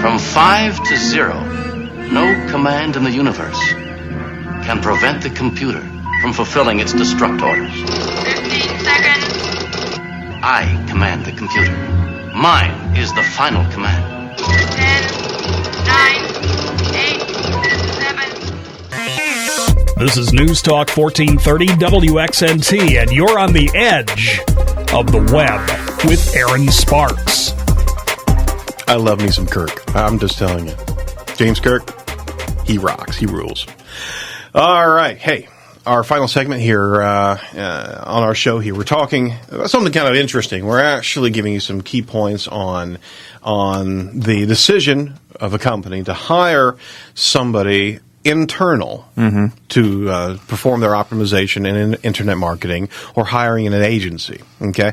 From 5 to 0, no command in the universe can prevent the computer from fulfilling its destruct orders. 15 seconds. I command the computer. Mine is the final command. 10, 9, 8, 7. This is News Talk 1430 WXNT, and you're on the edge of the web with Aaron Sparks. I love me some Kirk. I'm just telling you. James Kirk, he rocks. He rules. All right. Hey, our final segment here on our show here, we're talking about something kind of interesting. We're actually giving you some key points on the decision of a company to hire somebody internal to perform their optimization in internet marketing, or hiring in an agency. Okay.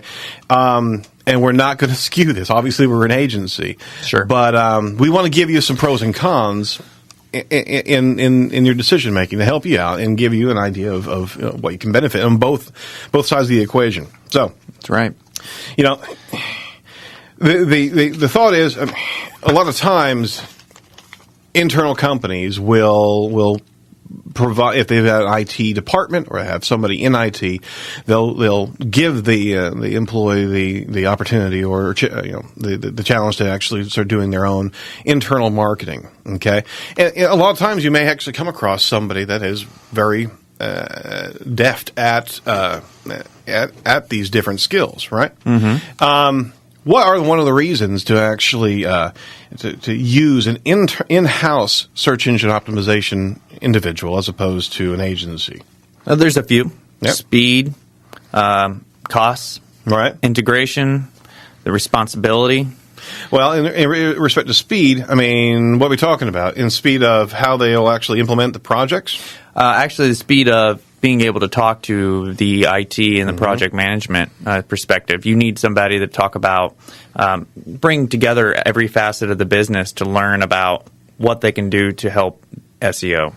And we're not going to skew this. Obviously, we're an agency. Sure. But we want to give you some pros and cons in your decision making to help you out and give you an idea of what you can benefit on both sides of the equation. So That's right. You know, the thought is, a lot of times internal companies will provide, if they've got an IT department or have somebody in IT, they'll give the employee the opportunity or the challenge to actually start doing their own internal marketing. Okay, and a lot of times you may actually come across somebody that is very deft at these different skills, right? Mm-hmm. What are one of the reasons to actually to use an in-house search engine optimization individual as opposed to an agency? There's a few. Yep. Speed, costs, Right. integration, the responsibility. Well, in respect to speed, I mean, what are we talking about? In speed of how they'll actually implement the projects? Actually, the speed of being able to talk to the IT and the project management perspective. You need somebody to talk about, bring together every facet of the business to learn about what they can do to help SEO.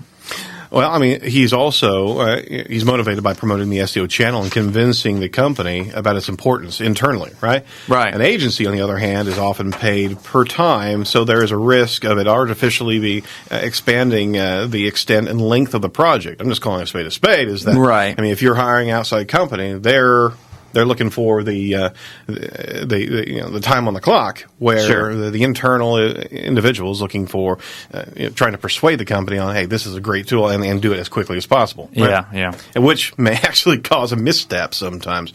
Well, I mean, he's also he's motivated by promoting the SEO channel and convincing the company about its importance internally, right? Right. An agency, on the other hand, is often paid per time, so there is a risk of it artificially be expanding the extent and length of the project. I'm just calling a spade. Is that right? I mean, if you're hiring an outside company, they're looking for the time on the clock, where Sure. the internal individual is looking for trying to persuade the company on, hey, this is a great tool, and do it as quickly as possible. Right? Yeah. And which may actually cause a misstep sometimes.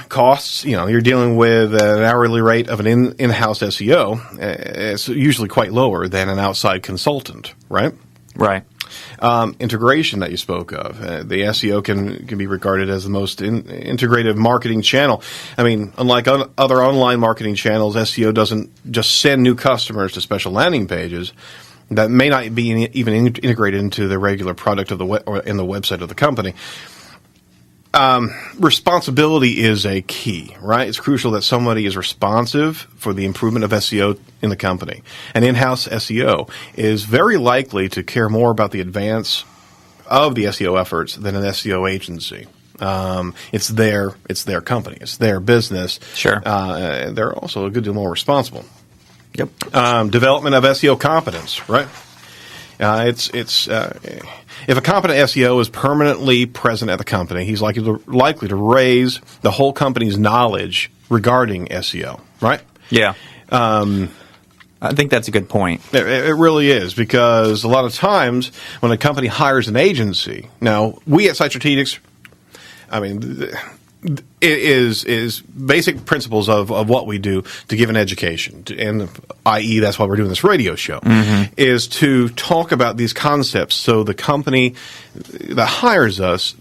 Costs, you're dealing with an hourly rate of an in-house SEO. It's usually quite lower than an outside consultant, right? Right. Integration that you spoke of. The SEO can be regarded as the most integrated marketing channel. I mean, unlike other online marketing channels, SEO doesn't just send new customers to special landing pages that may not be even integrated into the regular product of the or in the website of the company. Responsibility is a key, right? It's crucial that somebody is responsive for the improvement of SEO in the company. An in-house SEO is very likely to care more about the advance of the SEO efforts than an SEO agency. It's their company. It's their business. Sure. They're also a good deal more responsible. Yep. Development of SEO competence, right? If a competent SEO is permanently present at the company, he's likely to raise the whole company's knowledge regarding SEO, right? Yeah. I think that's a good point. It really is, because a lot of times when a company hires an agency, now we at Site Strategics, I mean, it is basic principles of what we do to give an education, and i.e. that's why we're doing this radio show, is to talk about these concepts so the company that hires us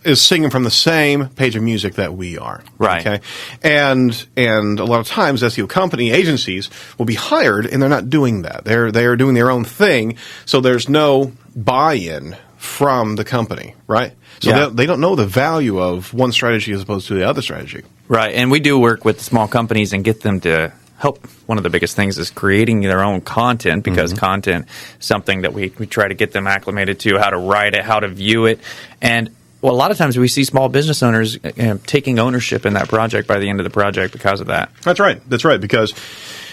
is singing from the same page of music that we are. Right. Okay. And a lot of times SEO company agencies will be hired and they're not doing that. They are doing their own thing, so there's no buy-in from the company, right? So they don't know the value of one strategy as opposed to the other strategy. Right. And we do work with small companies and get them to help. One of the biggest things is creating their own content, because content is something that we try to get them acclimated to, how to write it, how to view it. And a lot of times we see small business owners taking ownership in that project by the end of the project because of that. That's right. Because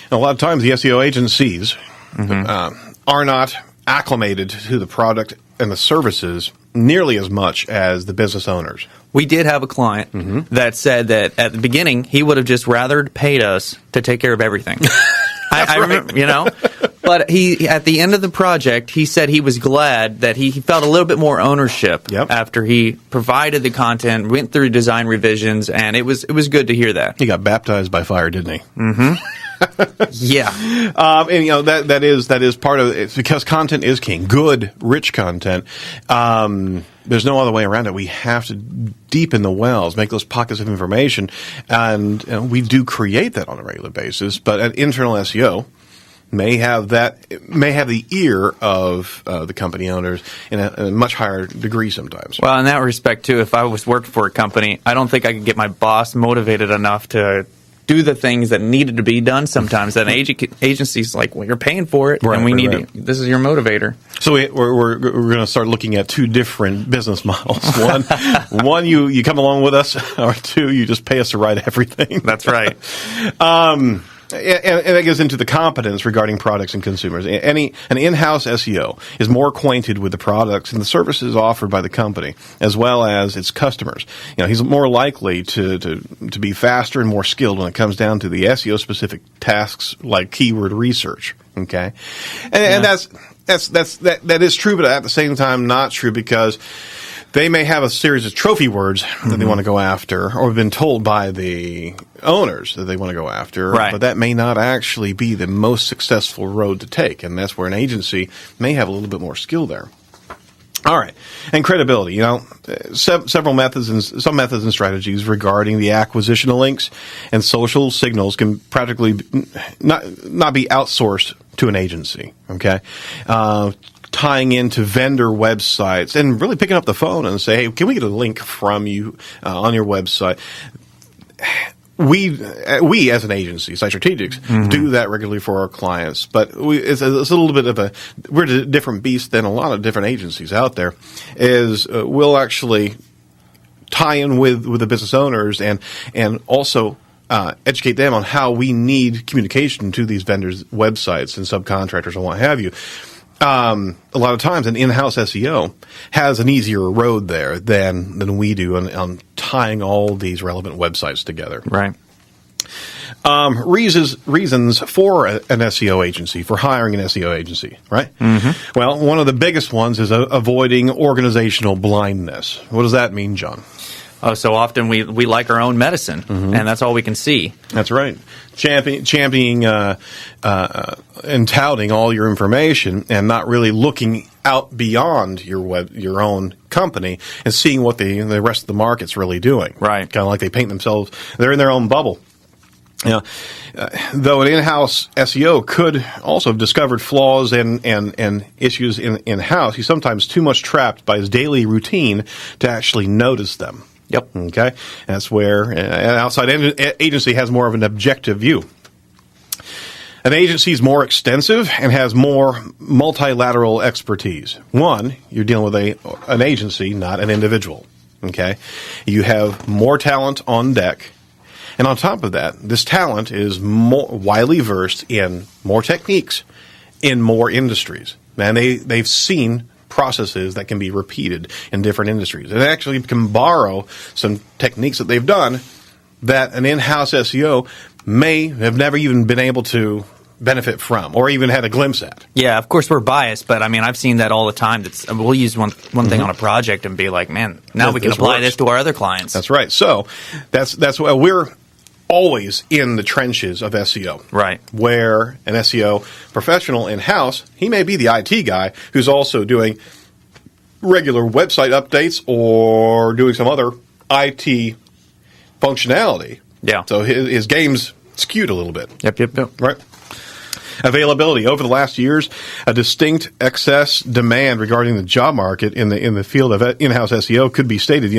And a lot of times the SEO agencies are not acclimated to the product and the services nearly as much as the business owners. We did have a client that said that at the beginning he would have just rather paid us to take care of everything. I remember, but he at the end of the project he said he was glad that he felt a little bit more ownership after he provided the content, went through design revisions, and it was good to hear that. He got baptized by fire, didn't he? Yeah. And that is part of it, because content is king. Good, rich content. There's no other way around it. We have to deepen the wells, make those pockets of information, and we do create that on a regular basis. But an internal SEO may have the ear of the company owners in a much higher degree sometimes. Well, in that respect too, if I was working for a company, I don't think I could get my boss motivated enough to do the things that needed to be done sometimes. That agency's like, well, you're paying for it, and we need this is your motivator. So we're going to start looking at two different business models. One you come along with us, or two, you just pay us to write everything. That's right. And that goes into the competence regarding products and consumers. An in-house SEO is more acquainted with the products and the services offered by the company, as well as its customers. He's more likely to be faster and more skilled when it comes down to the SEO-specific tasks like keyword research. Okay, and that is true, but at the same time not true, because they may have a series of trophy words that they want to go after, or have been told by the owners that they want to go after, but that may not actually be the most successful road to take, and that's where an agency may have a little bit more skill there. All right, and credibility. Several methods and some methods and strategies regarding the acquisition of links and social signals can practically not be outsourced to an agency. Okay. Tying into vendor websites and really picking up the phone and say, hey, can we get a link from you on your website? We as an agency, Site Strategics, do that regularly for our clients, but it's a little bit we're a different beast than a lot of different agencies out there. We'll actually tie in with the business owners and also educate them on how we need communication to these vendors' websites and subcontractors and what have you. A lot of times an in-house SEO has an easier road there than we do on tying all these relevant websites together. Right. Reasons for an SEO agency, for hiring an SEO agency, right? Well, one of the biggest ones is avoiding organizational blindness. What does that mean, John? Oh, so often we like our own medicine, and that's all we can see. That's right. Championing and touting all your information and not really looking out beyond your own company and seeing what the rest of the market's really doing. Right. Kind of like they paint themselves, they're in their own bubble. Though an in-house SEO could also have discovered flaws and issues in-house, he's sometimes too much trapped by his daily routine to actually notice them. Yep. Okay. That's where an outside agency has more of an objective view. An agency is more extensive and has more multilateral expertise. One, you're dealing with an agency, not an individual. Okay. You have more talent on deck. And on top of that, this talent is more widely versed in more techniques, in more industries. And they've seen processes that can be repeated in different industries. And actually can borrow some techniques that they've done that an in-house SEO may have never even been able to benefit from or even had a glimpse at. Yeah, of course we're biased, but I mean, I've seen that all the time. We'll use one thing on a project and be like, man, now we can apply this to our other clients. That's right. So that's why we're always in the trenches of SEO. Right. Where an SEO professional in-house, he may be the IT guy who's also doing regular website updates or doing some other IT functionality. Yeah. So his game's skewed a little bit. Yep. Right. Availability. Over the last years, a distinct excess demand regarding the job market in the field of in-house SEO could be stated.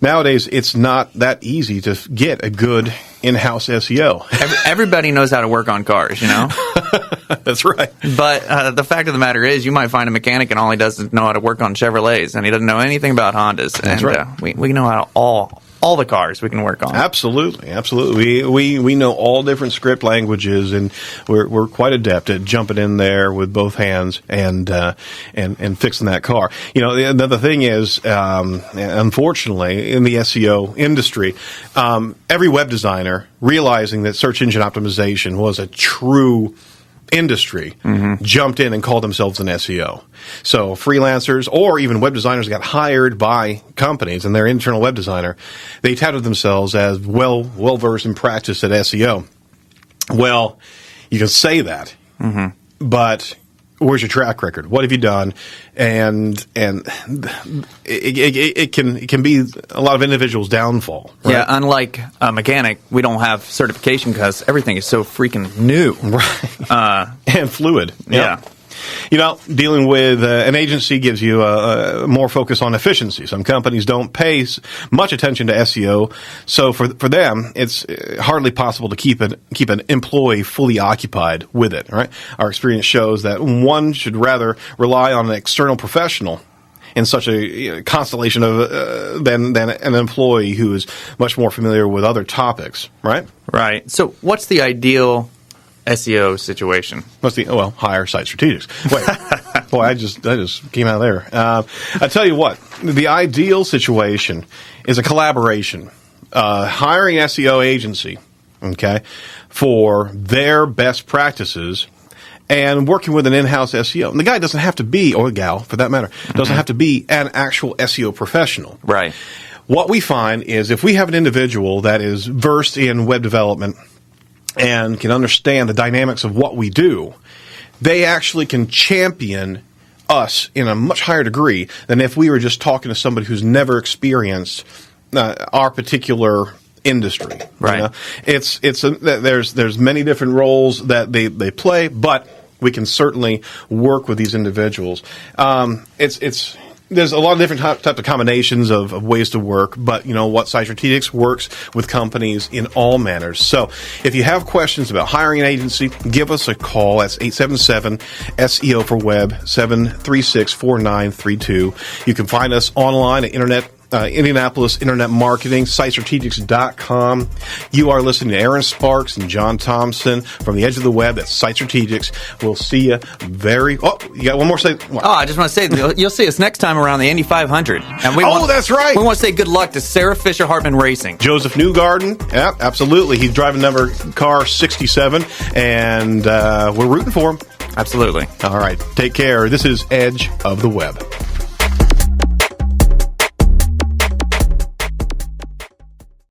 Nowadays it's not that easy to get a good in-house SEO. Everybody knows how to work on cars, That's right. But the fact of the matter is, you might find a mechanic and all he does is know how to work on Chevrolets, and he doesn't know anything about Hondas. That's right. We know how to all all the cars we can work on. Absolutely. We know all different script languages, and we're quite adept at jumping in there with both hands and fixing that car. You know, the other thing is, unfortunately, in the SEO industry, every web designer realizing that search engine optimization was a true industry jumped in and called themselves an SEO. So freelancers or even web designers got hired by companies, and their internal web designer, they touted themselves as well-versed in practice at SEO. Well, you can say that, but where's your track record? What have you done? And it can be a lot of individuals' downfall. Right? Yeah, unlike a mechanic, we don't have certification because everything is so freaking new. Right. And fluid. Yep. Yeah. You know, dealing with an agency gives you more focus on efficiency. Some companies don't pay much attention to SEO, so for them, it's hardly possible to keep an employee fully occupied with it. Right? Our experience shows that one should rather rely on an external professional in such a constellation of than an employee who is much more familiar with other topics. Right? Right. So, what's the ideal SEO situation? Hire site strategics. Wait, boy, I just came out of there. I tell you what, the ideal situation is a collaboration. Hiring an SEO agency, okay, for their best practices, and working with an in-house SEO. And the guy doesn't have to be, or gal for that matter, doesn't have to be an actual SEO professional. Right. What we find is if we have an individual that is versed in web development and can understand the dynamics of what we do, they actually can champion us in a much higher degree than if we were just talking to somebody who's never experienced our particular industry. Right. You know? There's many different roles that they play, but we can certainly work with these individuals. There's a lot of different types of combinations of ways to work, but you know what? Site Strategics works with companies in all manners. So if you have questions about hiring an agency, give us a call. That's 877-SEO for Web, 736-4932. You can find us online at Indianapolis Internet Marketing, sitestrategics.com. You are listening to Aaron Sparks and John Thompson from the Edge of the Web. That's Site Strategics. We'll see you you got one more say? What? Oh, I just want to say, you'll see us next time around the Indy 500. And that's right. We want to say good luck to Sarah Fisher Hartman Racing. Joseph Newgarden. Yeah, absolutely. He's driving number car 67, and we're rooting for him. Absolutely. All right. Take care. This is Edge of the Web.